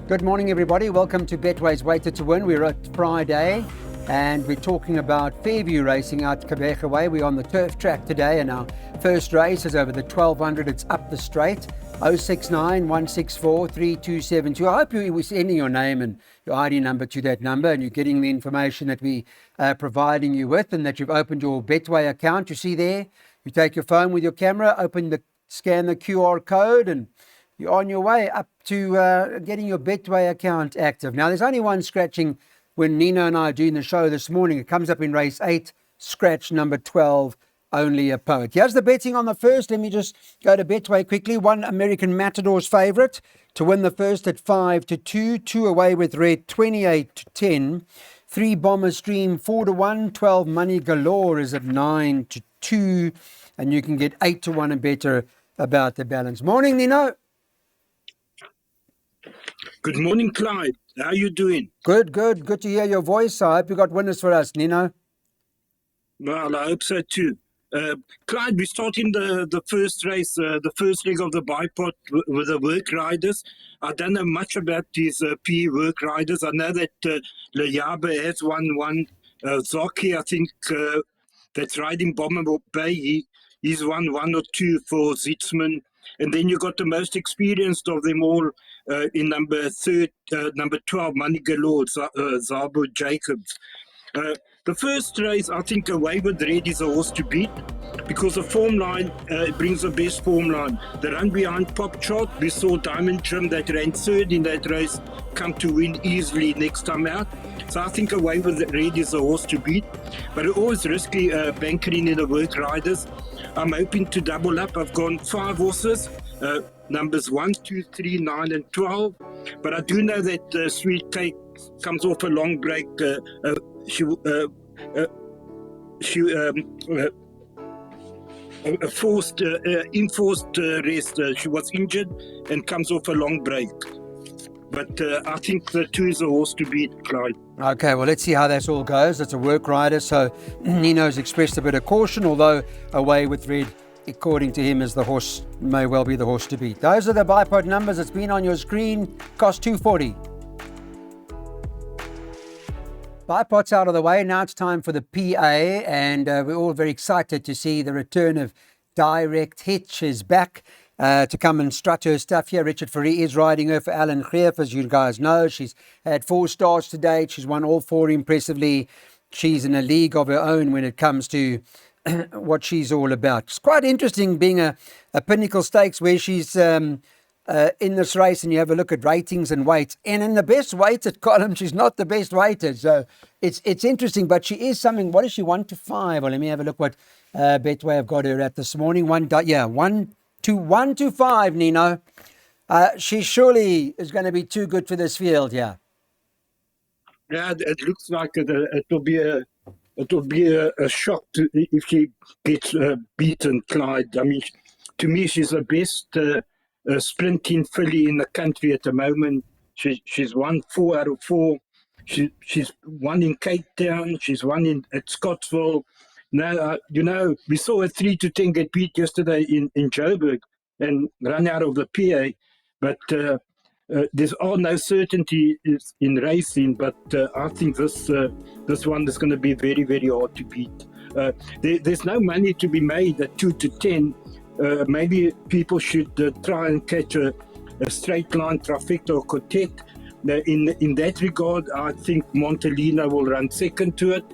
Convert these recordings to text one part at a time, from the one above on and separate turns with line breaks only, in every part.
Good morning, everybody. Welcome to Betway's Weighted to Win. We're at Friday and we're talking about Fairview Racing out Quebec way. We're on the turf track today and our first race is over the 1200. It's up the straight. 069 164 3272. I hope you were sending your name and your ID number to that number and you're getting the information that we are providing you with, and that you've opened your Betway account. You see there, you take your phone with your camera, scan the QR code, and you're on your way up to getting your Betway account active. Now, there's only one scratching when Nino and I are doing the show this morning. It comes up in race 8, scratch number 12, only a poet. Here's the betting on the first. Let me just go to Betway quickly. One American Matador's favourite to win the first at 5-2. 2 away with red, 28-10. 3 Bomber Stream, 4-1. 12 Money Galore is at 9-2. And you can get 8-1 and better about the balance. Morning, Nino.
Good morning, Clyde. How are you doing?
Good to hear your voice. I hope you got winners for us, Nino.
Well, I hope so too. Clyde, we're starting the first race, the first leg of the bipod with the work riders. I don't know much about these PE work riders. I know that Leyabe has won one. Zaki, I think, that's riding Bomber Bay. He's won 1 or 2 for Zitzman. And then you got the most experienced of them all in number 12, Money Galore, Zabo Jacobs. The first race, I think Away with Red is a horse to beat because the form line brings the best form line. The run behind Pop Chart, we saw Diamond Trim that ran third in that race come to win easily next time out. So I think Away with Red is a horse to beat. But it's always risky bankering in the work riders. I'm hoping to double up. I've gone 5 horses, numbers 1, 2, 3, 9 and 12. But I do know that Sweet Cake comes off a long break. Enforced rest. She was injured and comes off a long break. But I think the 2 is a horse to beat, Clyde.
Okay, well, let's see how that all goes. It's a work rider, so Nino's expressed a bit of caution, although Away with Red, according to him, is the horse, may well be the horse to beat. Those are the bipod numbers. It's been on your screen. Cost $2.40. Bipod's out of the way. Now it's time for the PA, and we're all very excited to see the return of Direct Hitch is back. To come and strut her stuff here. Richard Fourie is riding her for Alan Greef, as you guys know. She's had 4 starts to date. She's won all 4 impressively. She's in a league of her own when it comes to what she's all about. It's quite interesting being a Pinnacle Stakes where she's in this race, and you have a look at ratings and weights. And in the best weighted column, she's not the best weighted. So it's interesting, but she is something. What is she, 1-5? Well, let me have a look what Betway have got her at this morning. 1-5, Nino. She surely is going to be too good for this field, yeah.
Yeah, it looks like it'll be a shock if she gets beaten, Clyde. I mean, to me, she's the best sprinting filly in the country at the moment. She's won 4 out of 4. She's won in Cape Town. She's won at Scottsville. Now, we saw a 3-10 get beat yesterday in Joburg and run out of the PA. But there's no certainty in racing. But I think this one is going to be very, very hard to beat. There's no money to be made at 2-10. Maybe people should try and catch a straight line trifecta or quartet. In that regard, I think Montelina will run second to it.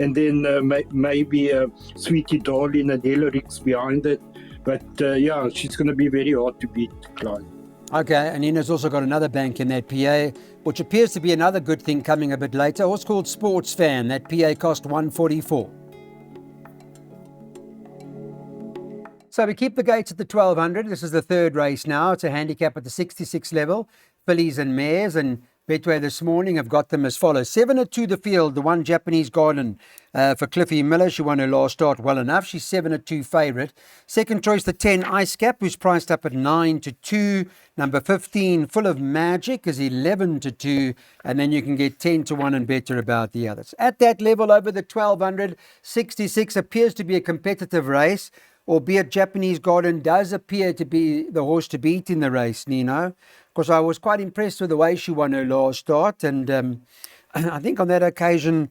And then maybe Sweetie Darling and Hellerix behind it. But yeah, she's going to be very hard to beat, Clyde.
Okay, and Nina's also got another bank in that PA, which appears to be another good thing coming a bit later. A horse called Sports Fan. That PA cost $144. So we keep the gates at the 1200. This is the third race now. It's a handicap at the 66 level. Fillies and mares, and Betway this morning have got them as follows. 7-2 the field, the 1 Japanese Garden for Cliffy Miller. She won her last start well enough. She's 7-2 favourite. Second choice, the 10 Ice Cap, who's priced up at 9-2. Number 15, Full of Magic, is 11-2. And then you can get 10-1 and better about the others. At that level, over the 1200, 66 appears to be a competitive race. albeit Japanese Garden does appear to be the horse to beat in the race, Nino, because I was quite impressed with the way she won her last start. And I think on that occasion,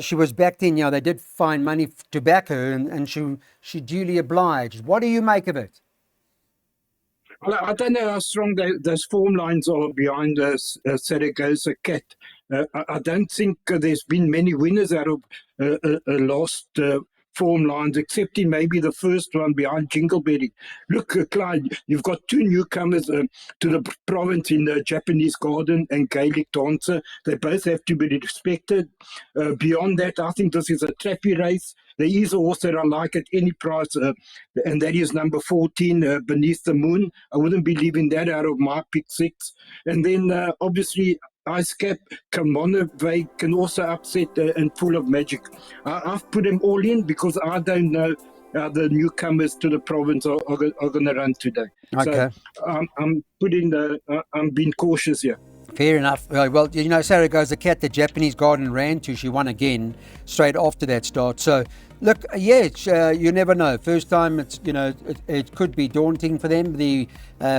she was backed in. They did find money to back her, and she duly obliged. What do you make of it?
Well, I don't know how strong those form lines are behind Saragossa Cat. I don't think there's been many winners out of last form lines, excepting maybe the first one behind Jingleberry. Look, Clyde, you've got two newcomers to the province in the Japanese Garden and Gaelic Dancer. They both have to be respected. Beyond that, I think this is a trappy race. There is a horse that I like at any price, and that is number 14, Beneath the Moon. I wouldn't be leaving that out of my pick six. And then, obviously, Ice Cap, Kamonove can also upset and Full of Magic. I've put them all in because I don't know how the newcomers to the province are going to run today.
Okay.
So I'm being cautious here.
Fair enough. Well, Saragossa Cat, the Japanese Garden ran to. She won again straight after that start. So, look, you never know. First time, it could be daunting for them. The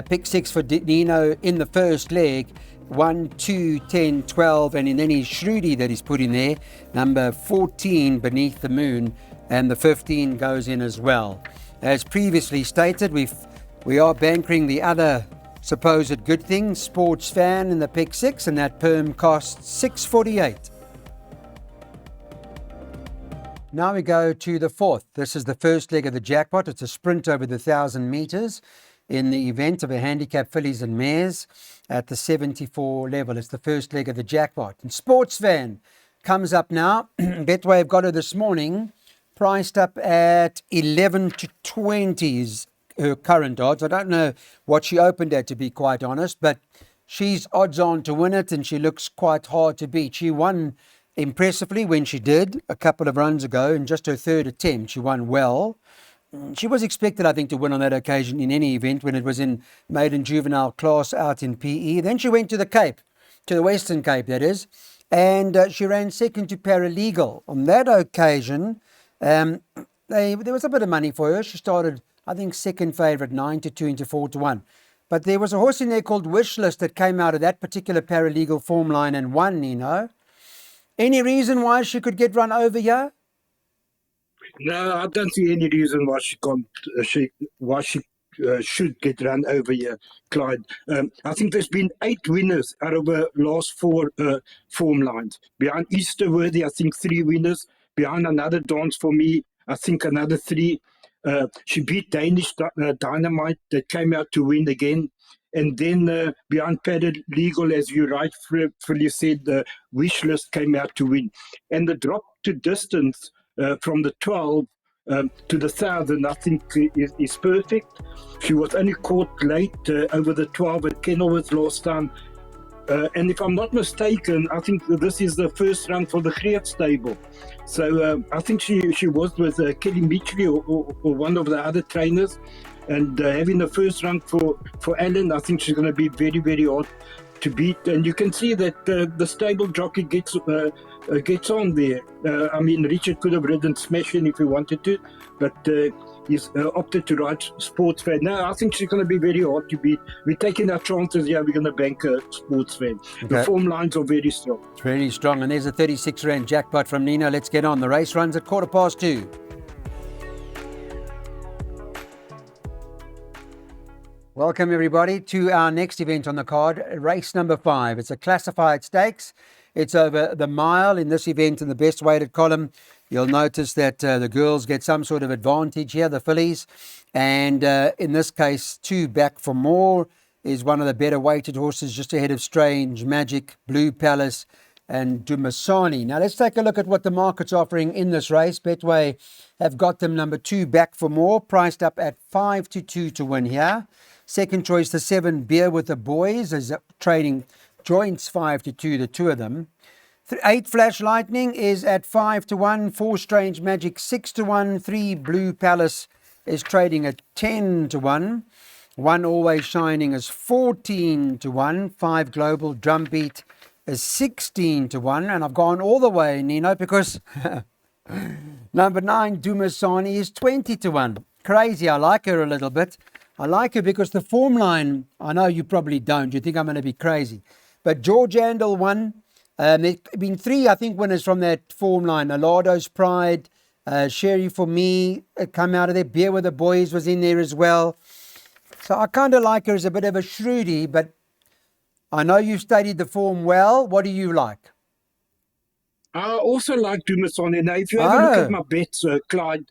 pick six for Nino in the first leg, 1, 2, 10, 12, and then his Shruti that he's put in there, number 14, Beneath the Moon, and the 15 goes in as well. As previously stated, we are bankering the other supposed good thing, Sports Fan in the pick six, and that perm costs $6.48. Now we go to the fourth. This is the first leg of the jackpot. It's a sprint over the 1,000 meters in the event of a handicap fillies and mares at the 74 level. It's the first leg of the jackpot. And Sports Fan comes up now. Betway have got her this morning, priced up at 11 to 20s. Her current odds. I don't know what she opened at, to be quite honest, but she's odds on to win it, and she looks quite hard to beat. She won impressively when she did a couple of runs ago in just her third attempt. She won well. She was expected, I think, to win on that occasion in any event when it was in maiden juvenile class out in PE. Then she went to the Cape, to the Western Cape, that is, and she ran second to Paralegal. On that occasion, there was a bit of money for her. She started, I think, second favourite, 9 to 2 into 4 to 1. But there was a horse in there called Wishlist that came out of that particular Paralegal form line and won, Any reason why she could get run over here?
No, I don't see any reason why she can't. Why she should get run over here, Clyde. I think there's been 8 winners out of the last 4 form lines. Behind Easterworthy, I think 3 winners. Behind Another Dance for Me, I think another 3. She beat Danish Dynamite that came out to win again. And then behind Paralegal, as you rightfully said, the Wishlist came out to win. And the drop to distance from the 12 to the 1,000, I think is perfect. She was only caught late over the 12 at Kenilworth last time. And if I'm not mistaken, I think this is the first run for the Great stable. So I think she was with Kelly Mitchley or one of the other trainers. And having the first run for Alan, I think she's going to be very, very hard to beat. And you can see that the stable jockey gets on there. Richard could have ridden Smashing if he wanted to, but he's opted to ride Sports Fan. No, I think she's going to be very hard to beat. We're taking our chances here. We're going to bank a Sports Fan. Okay. The form lines are very strong.
It's really strong. And there's a 36 Rand jackpot from Nino. Let's get on. The race runs at 2:15. Welcome everybody to our next event on the card, race number 5. It's a classified stakes. It's over the mile in this event in the best weighted column. You'll notice that the girls get some sort of advantage here, the fillies. And in this case, 2 Back for More is one of the better weighted horses, just ahead of Strange Magic, Blue Palace and Dumasani. Now let's take a look at what the market's offering in this race. Betway have got them number 2 Back for More, priced up at 5 to 2 to win here. Second choice, the 7 Beer with the Boys, is trading joints 5 to 2, the 2 of them. 8 Flash Lightning is at 5 to 1. 4 Strange Magic 6 to 1. 3 Blue Palace is trading at 10 to 1. 1 Always Shining is 14 to 1. 5 Global Drumbeat is 16 to 1. And I've gone all the way, Nino, because number 9 Dumasani is 20 to 1. crazy. I like her a little bit. I like her because the form line, I know you probably don't. You think I'm going to be crazy. But George Handel won. There's been 3, I think, winners from that form line. Alado's Pride, Sherry for Me, come out of there. Beer with the Boys was in there as well. So I kind of like her as a bit of a shrewdie, but I know you've studied the form well. What do you like?
I also like Dumasani. Now, if you have a look at my bets, Clyde,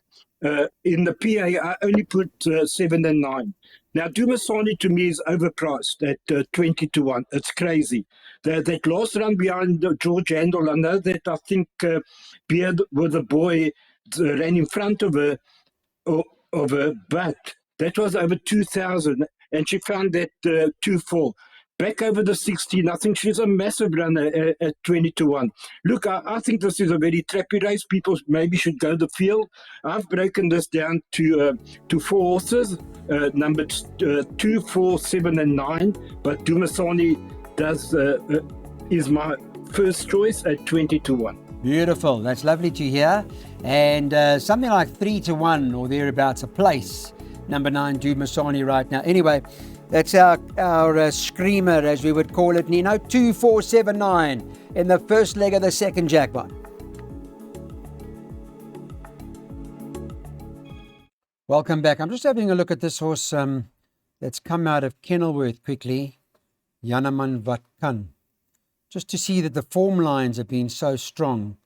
in the PA, I only put 7 and 9. Now, Dumasani to me is overpriced at 20 to 1. It's crazy. That last run behind George Handel, I know that I think Beard with the boy ran in front of her, but that was over 2,000, and she found that 2-4. Back over the 16, I think she's a massive runner at 20 to 1. Look, I think this is a very trappy race. People maybe should go the field. I've broken this down to 4 horses, numbered 2, 4, 7, and 9. But Dumasani is my first choice at 20 to 1.
Beautiful. That's lovely to hear. And something like 3 to 1 or thereabouts a place. Number 9, Dumasani right now. Anyway, that's our screamer, as we would call it, Nino. 2479 in the first leg of the second jackpot. Welcome back. I'm just having a look at this horse that's come out of Kenilworth quickly. Yanaman Vatkan. Just to see that the form lines have been so strong.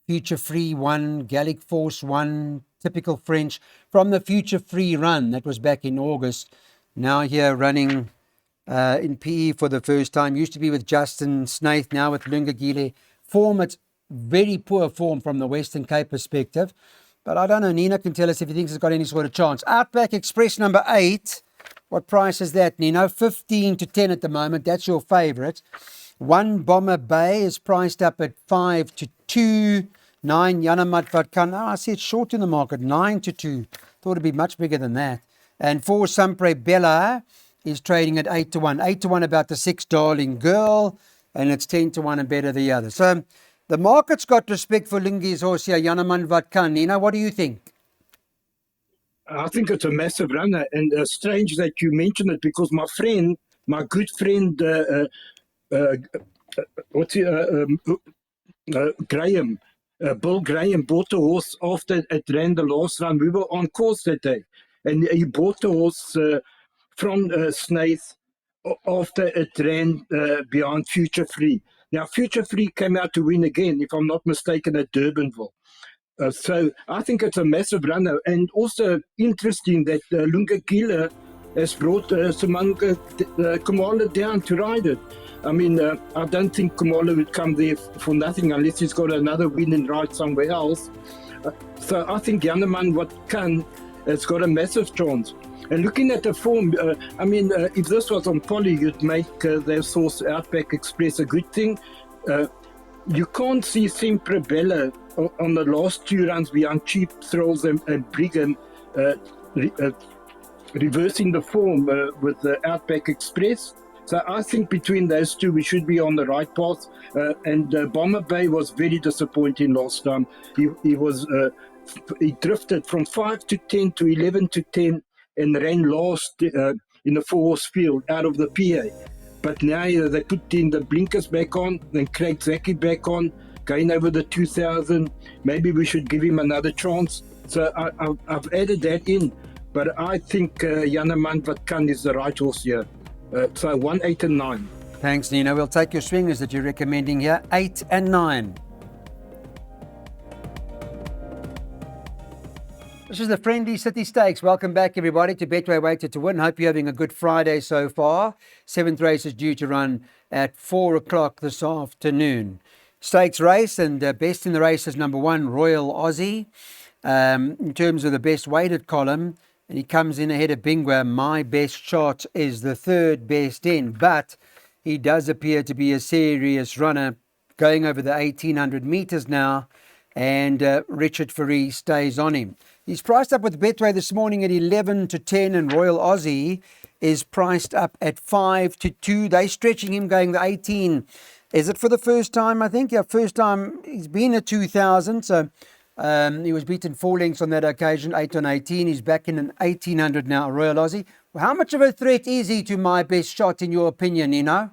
Future Free 1, Gallic Force 1, typical French. From the Future Free run, that was back in August. Now here running in PE for the first time. Used to be with Justin Snaith, now with Lungagile. Form, it's very poor form from the Western Cape perspective. But I don't know, Nina can tell us if he thinks it's got any sort of chance. Outback Express number 8. What price is that, Nino? 15 to 10 at the moment. That's your favourite. 1 Bomber Bay is priced up at 5 to 2. 9 Yanamat Vatkan. Oh, I see it's short in the market. 9 to 2. Thought it'd be much bigger than that. And 4 Sampre Bella is trading at 8 to 1. 8 to 1 about the 6 Darling Girl. And it's 10 to 1 and better the other. So the market's got respect for Lungi's horse here, Yanaman Vatkan. Nina, what do you think?
I think it's a massive runner, and strange that you mention it because my good friend, Graham, Bill Graham bought the horse after it ran the last run. We were on course that day, and he bought the horse from Snaith after it ran behind Future Free. Now, Future Free came out to win again, if I'm not mistaken, at Durbanville. So I think it's a massive runner, and also interesting that Lunga Gila has brought Kamala down to ride it. I mean, I don't think Kamala would come there for nothing unless he's got another win and ride somewhere else. So I think Yanaman Vatkan has got a massive chance. And looking at the form, if this was on Polly, you'd make their source Outback Express a good thing. You can't see Sempre Bella on the last 2 runs behind Cheap Thrills and Brigham reversing the form with the Outback Express. So I think between those 2, we should be on the right path. And Bomber Bay was very disappointing last time. He drifted from 5 to 10 to 11 to 10 and ran last in the 4-horse field out of the PA. But now they put in the blinkers back on, then Craig Zaki back on, going over the 2,000. Maybe we should give him another chance. So I've added that in. But I think Yanaman Vatkan is the right horse here. So 1, 8 and 9.
Thanks, Nina. We'll take your swingers that you're recommending here, 8 and 9. This is the Friendly City Stakes. Welcome back, everybody, to Betway Weighted to Win. Hope you're having a good Friday so far. 7th race is due to run at 4 o'clock this afternoon. Stakes race, and best in the race is number 1, Royal Aussie. In terms of the best weighted column, and he comes in ahead of Bingwa. My Best Shot is the 3rd best in, but he does appear to be a serious runner, going over the 1,800 metres now, and Richard Ferree stays on him. He's priced up with Betway this morning at 11 to 10, and Royal Aussie is priced up at 5 to 2. They're stretching him, going the 18. Is it for the first time, I think? Yeah, first time he's been at 2,000, so He was beaten 4 lengths on that occasion, 8 on 18. He's back in an 1800 now, Royal Aussie. Well, how much of a threat is he to My Best Shot, in your opinion, Nino?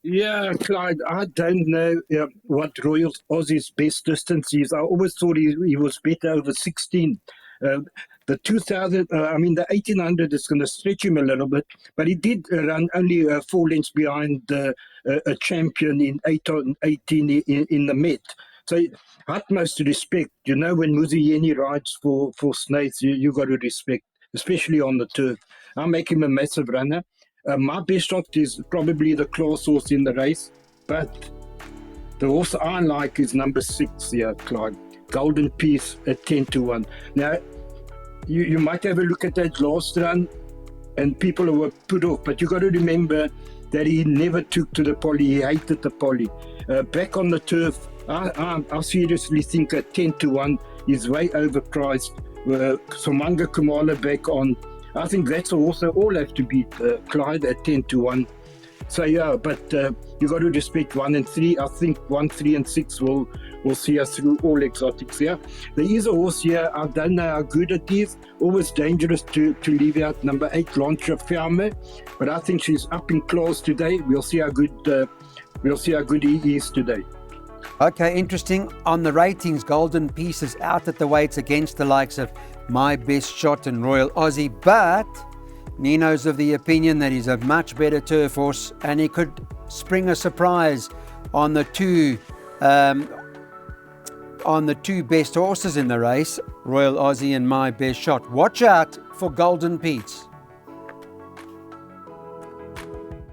Yeah, Clyde, I don't know what Royal Aussie's best distance is. I always thought he was better over 16. The 2000, the 1800 is going to stretch him a little bit, but he did run only 4 lengths behind a champion in 8 on 18 in the Met. So, utmost respect. You know, when Muzieni rides for Snaith, you got to respect, especially on the turf. I make him a massive runner. My best shot is probably the class horse in the race, but the horse I like is number 6 here, Clyde. Golden Piece at 10-1. Now, you might have a look at that last run, and people were put off, but you got to remember that he never took to the poly. He hated the poly. Back on the turf, I seriously think at 10-1 is way overpriced. Somanga Kumala back on. I think that's also all have to beat Clyde at 10-1. So yeah, but you got to respect 1 and 3. I think 1, 3, and 6 will see us through all exotics here. There is a horse here. I don't know how good it is. Always dangerous to leave out number 8, Launcher Farmer, but I think she's up in class today. We'll see how good he is today.
Okay, interesting. On the ratings, Golden Piece is out at the weights against the likes of My Best Shot and Royal Aussie, but Nino's of the opinion that he's a much better turf horse and he could spring a surprise on the two best horses in the race, Royal Aussie and My Best Shot. Watch out for Golden Piece.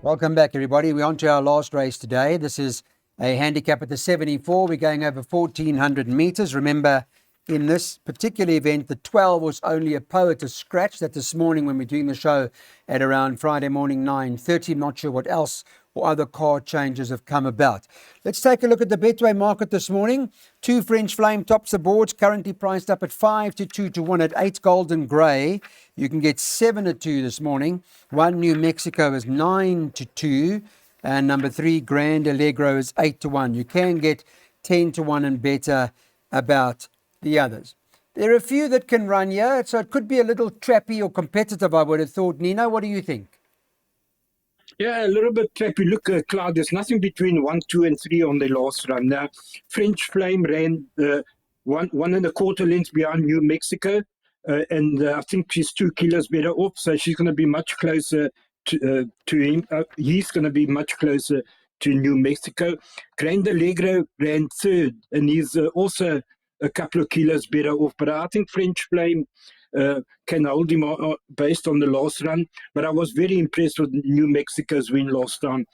Welcome back, everybody. We're on to our last race today. This is a handicap at the 74. We're going over 1,400 meters. Remember, in this particular event, the 12 was only a poet scratch. That this morning when we're doing the show at around Friday morning 9:30. I'm not sure what else or other card changes have come about. Let's take a look at the Betway market this morning. 2 French Flame tops the boards, currently priced up at 5-2-1 at 8 Golden Grey. You can get 7-2 this morning. 1 New Mexico is 9-2. And number 3, Grand Allegro, is 8-1. You can get 10-1 and better about the others. There are a few that can run here, so it could be a little trappy or competitive, I would have thought. Nino, what do you think?
Yeah, a little bit trappy. Look, Cloud, there's nothing between 1, 2, and 3 on the last run. Now, French Flame ran 1.25 lengths behind New Mexico, and I think she's 2 kilos better off, so she's going to be much closer to him. He's going to be much closer to New Mexico. Grand Allegro ran 3rd, and he's also a couple of kilos better off. But I think French Flame can hold him based on the last run. But I was very impressed with New Mexico's win last time.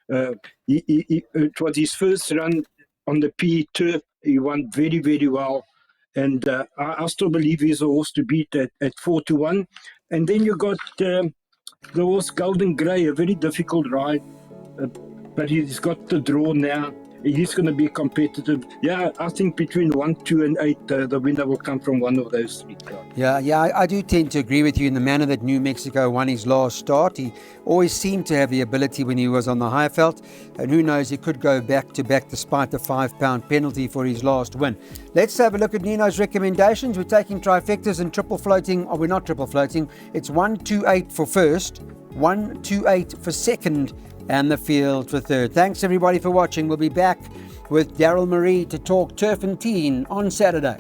It was his first run on the PE turf. He won very, very well. And I still believe he's a horse to beat at 4-1. And then you got the horse Golden Grey, a very difficult ride. But he's got the draw now. He's going to be competitive. Yeah, I think between 1, 2, and 8, the winner will come from one of those 3 cars.
Yeah, I do tend to agree with you in the manner that New Mexico won his last start. He always seemed to have the ability when he was on the high felt, and who knows, he could go back to back despite the £5 penalty for his last win. Let's have a look at Nino's recommendations. We're taking trifectas and triple floating. Oh, we're not triple floating. It's 1-2-8 for first, 1-2-8 for second, and the field for third. Thanks everybody for watching. We'll be back with Daryl Marie to talk turf and teen on Saturday.